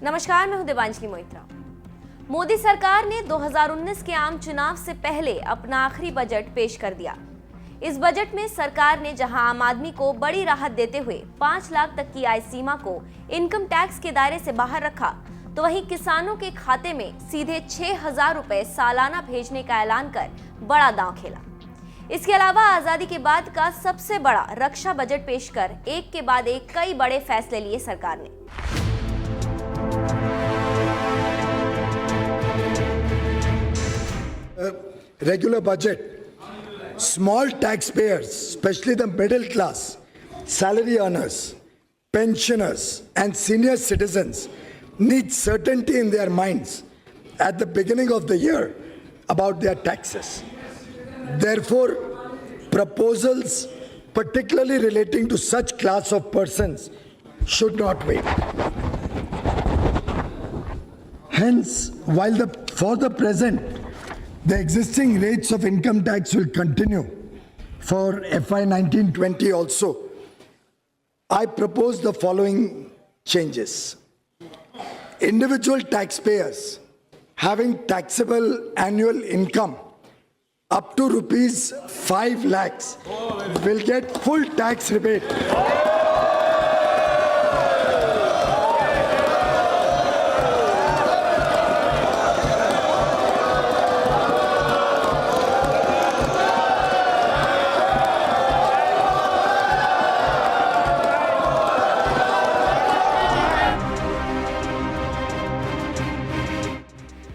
नमस्कार, मैं हूं देवांजलि मोइत्रा। मोदी सरकार ने 2019 के आम चुनाव से पहले अपना आखिरी बजट पेश कर दिया। इस बजट में सरकार ने जहां आम आदमी को बड़ी राहत देते हुए 5 लाख तक की आय सीमा को इनकम टैक्स के दायरे से बाहर रखा, तो वहीं किसानों के खाते में सीधे 6,000 रुपए सालाना भेजने का ऐलान कर बड़ा दांव खेला। इसके अलावा आजादी के बाद का सबसे बड़ा रक्षा बजट पेश कर एक के बाद एक कई बड़े फैसले लिए सरकार ने। Regular budget, small taxpayers, especially the middle class, salary earners, pensioners and senior citizens need certainty in their minds at the beginning of the year about their taxes. Therefore, proposals particularly relating to such class of persons should not wait. Hence, while for the present the existing rates of income tax will continue for FY 19-20 also, I propose the following changes. Individual taxpayers having taxable annual income up to rupees 5 lakhs will get full tax rebate.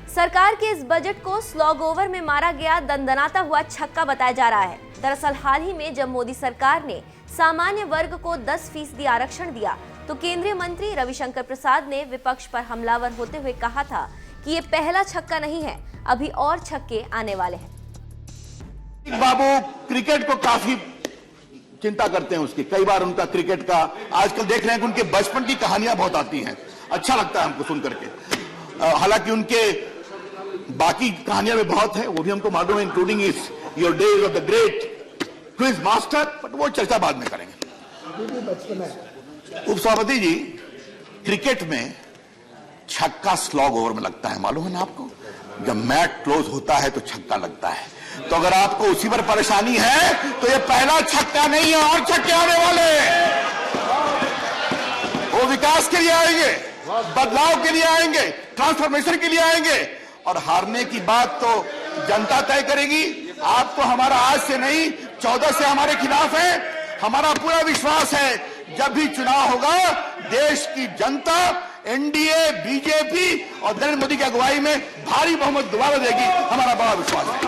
सरकार के इस budget को slog over में मारा गया दंदनाता हुआ छक्का बताया जा रहा है। दरअसल हाल ही में जब मोदी सरकार ने सामान्य वर्ग को 10% आरक्षण दिया, तो केंद्रीय मंत्री रविशंकर प्रसाद ने विपक्ष पर हमलावर होते हुए कहा था कि ये पहला छक्का नहीं है, अभी और छक्के आने वाले हैं। बाबू क्रिकेट को काफी चिंता करते हैं उसकी, कई बार उनका क्रिकेट का आजकल देख रहे हैं कि उनके बचपन की कहानियां बहुत आती हैं, अच्छा लगता है हमको सुन करके। हालांकि उनके बाकी कहानियां भी बहुत है, वो भी हमको मालूम है, including is your days of the great quiz master, but वो चर्चा बाद में करेंगे। उपसभापति जी, क्रिकेट में छक्का स्लॉग ओवर में लगता है, मालूम है ना आपको? जब मैच क्लोज होता है तो छक्का लगता है। तो अगर आपको उसी पर परेशानी है तो ये पहला छक्का नहीं है, और छक्के आने वाले हैं। वो विकास के लिए आएंगे, बदलाव के लिए आएंगे, ट्रांसफॉर्मेशन के लिए आएंगे, और हारने की बात तो जनता तय करेगी। आप तो हमारा आज से नहीं 14 से हमारे खिलाफ है। हमारा पूरा विश्वास है जब भी चुनाव होगा देश की जनता एनडीए, बीजेपी और नरेंद्र मोदी की अगुवाई में भारी बहुमत दोबारा देगी, हमारा बड़ा विश्वास है।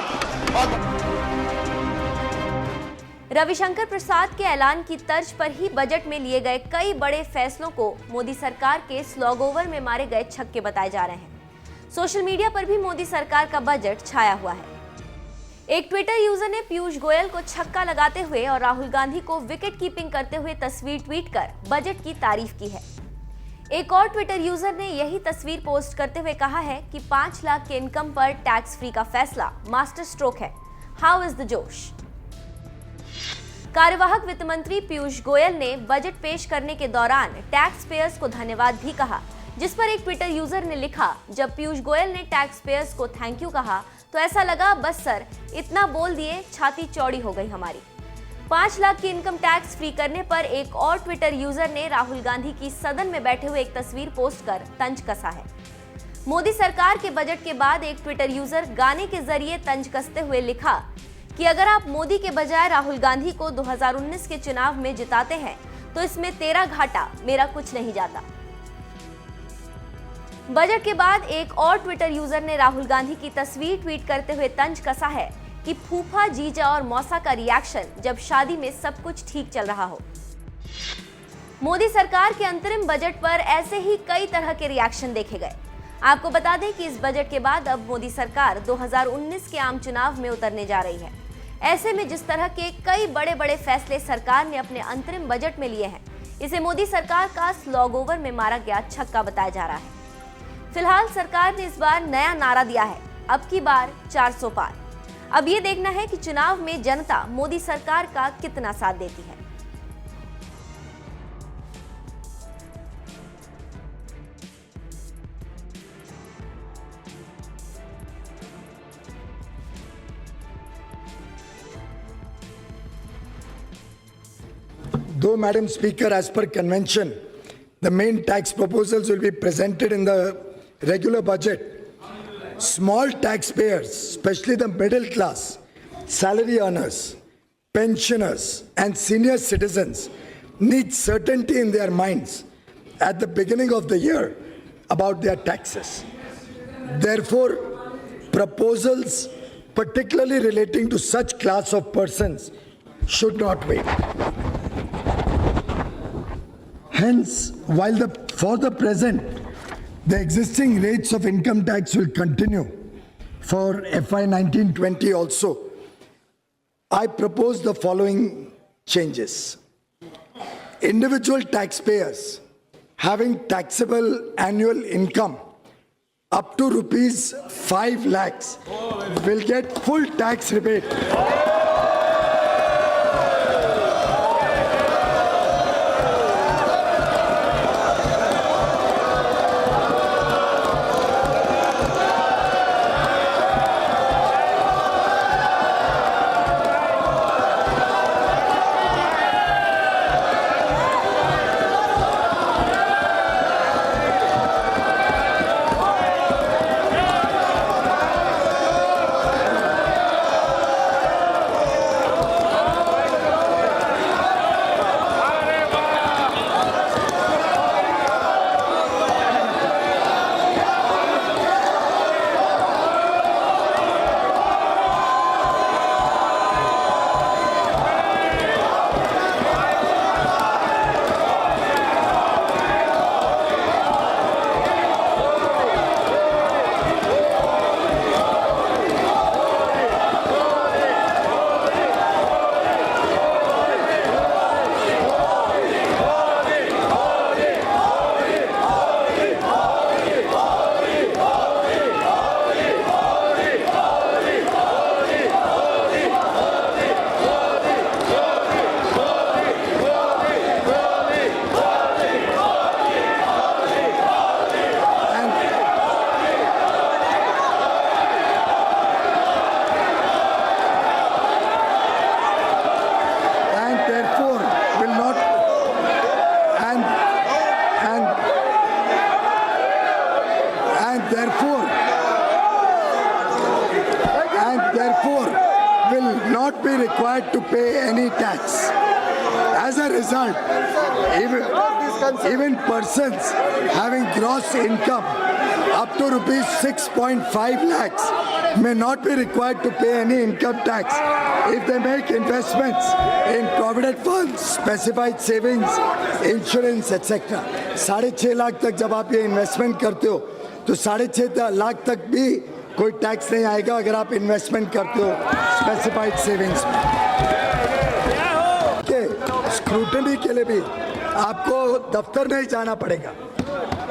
रविशंकर प्रसाद के ऐलान की तर्ज पर ही बजट में लिए गए कई बड़े फैसलों को मोदी सरकार के स्लॉग ओवर में मारे गए छक्के बताए जा रहे हैं। सोशल मीडिया पर भी मोदी सरकार का बजट छाया हुआ है। एक ट्विटर यूजर ने पीयूष गोयल को छक्का लगाते हुए और राहुल गांधी को विकेट कीपिंग करते हुए तस्वीर ट्वीट कर बजट की तारीफ की है। एक और ट्विटर यूजर ने यही तस्वीर पोस्ट करते हुए कहा है कि 5 लाख के इनकम पर टैक्स फ्री का फैसला मास्टर स्ट्रोक है। हाउ इज द जोश? कार्यवाहक वित्त मंत्री पीयूष गोयल ने बजट पेश करने के दौरान टैक्स पेयर्स को धन्यवाद भी कहा, जिस पर एक ट्विटर यूजर ने लिखा, जब पीयूष गोयल ने टैक्स पेयर्स को थैंक यू कहा तो ऐसा लगा बस सर इतना बोल दिए, छाती चौड़ी हो गई हमारी। 5 लाख की इनकम टैक्स फ्री करने पर एक और ट्विटर यूजर ने राहुल गांधी की सदन में बैठे हुए एक तस्वीर पोस्ट कर तंज कसा है। मोदी सरकार के बजट के बाद एक ट्विटर यूजर गाने के जरिए तंज कसते हुए लिखा कि अगर आप मोदी के बजाय राहुल गांधी को 2019 के चुनाव में जिताते हैं तो इसमें तेरा घाटा मेरा कुछ नहीं जाता। बजट के बाद एक और ट्विटर यूजर ने राहुल गांधी की तस्वीर ट्वीट करते हुए तंज कसा है कि फूफा, जीजा और मौसा का रिएक्शन जब शादी में सब कुछ ठीक चल रहा हो। मोदी सरकार के अंतरिम बजट पर ऐसे ही कई तरह के रिएक्शन देखे गए। आपको बता दें कि इस बजट के बाद अब मोदी सरकार 2019 के आम चुनाव में उतरने जा रही है। ऐसे में जिस तरह के कई बड़े बड़े फैसले सरकार ने अपने अंतरिम बजट में लिए हैं, इसे मोदी सरकार का स्लॉग ओवर में मारा गया छक्का बताया जा रहा है। फिलहाल सरकार ने इस बार नया नारा दिया है, अब की बार 400 पार। अब ये देखना है कि चुनाव में जनता मोदी सरकार का कितना साथ देती है। Though, Madam Speaker, as per convention, the main tax proposals will be presented in the regular budget, small taxpayers, especially the middle class, salary earners, pensioners, and senior citizens need certainty in their minds at the beginning of the year about their taxes. Therefore, proposals particularly relating to such class of persons should not wait. Hence, while for the present, the existing rates of income tax will continue for FY 19-20 also, I propose the following changes. Individual taxpayers having taxable annual income up to rupees 5 lakhs will get full tax rebate. Will not be required to pay any tax. As a result, even persons having gross income up to rupees 6.5 lakhs may not be required to pay any income tax if they make investments in provident funds, specified savings, insurance, etc. 6.5 lakh तक जब आप ये investment करते हो तो 6.5 लाख तक भी कोई टैक्स नहीं आएगा अगर आप इन्वेस्टमेंट करते हो स्पेसिफाइड सेविंग्स में। स्क्रूटनी के लिए भी आपको दफ्तर में ही जाना पड़ेगा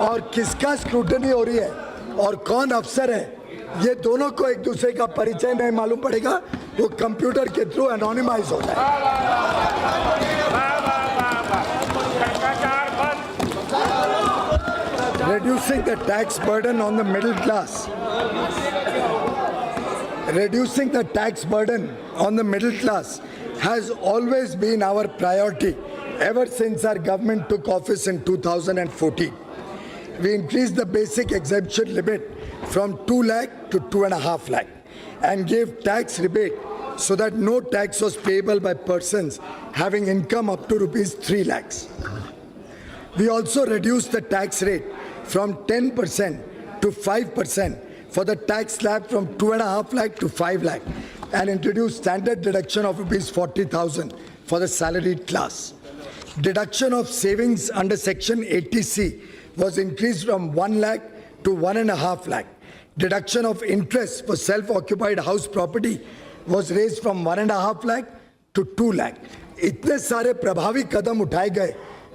और किसका स्क्रूटनी हो रही है और कौन अफसर है ये दोनों को एक दूसरे का परिचय नहीं मालूम पड़ेगा, वो कंप्यूटर के थ्रू एनोनिमाइज हो जाए। Reducing the tax burden on the middle class. Reducing the tax burden on the middle class has always been our priority ever since our government took office in 2014. We increased the basic exemption limit from 2 lakh to 2.5 lakh and gave tax rebate so that no tax was payable by persons having income up to rupees 3 lakhs. We also reduced the tax rate from 10% to 5% for the tax slab from 2.5 lakh to 5 lakh and introduced standard deduction of rupees 40,000 for the salaried class. Deduction of savings under section 80C was increased from 1 lakh to 1.5 lakh. Deduction of interest for self-occupied house property was raised from 1.5 lakh to 2 lakh. इतने सारे प्रभावी कदम उठाए गए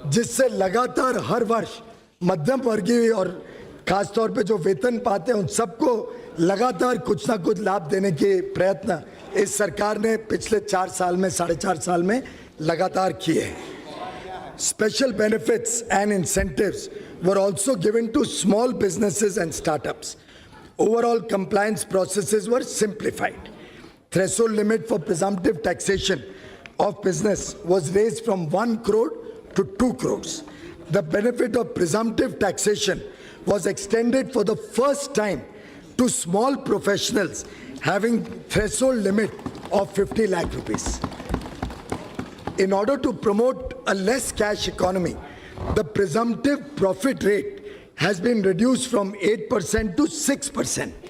जिससे लगातार हर वर्ष मध्यम वर्गीय और खासतौर पे जो वेतन पाते हैं उन सबको लगातार कुछ ना कुछ लाभ देने के प्रयत्न इस सरकार ने पिछले 4 साल में 4.5 साल में लगातार किए हैं। Special benefits and incentives were also given to small businesses and startups. Overall compliance processes were simplified. Threshold limit for presumptive taxation of business was raised from 1 crore to 2 crores. The benefit of presumptive taxation was extended for the first time to small professionals having threshold limit of 50 lakh rupees. In order to promote a less cash economy, the presumptive profit rate has been reduced from 8% to 6%.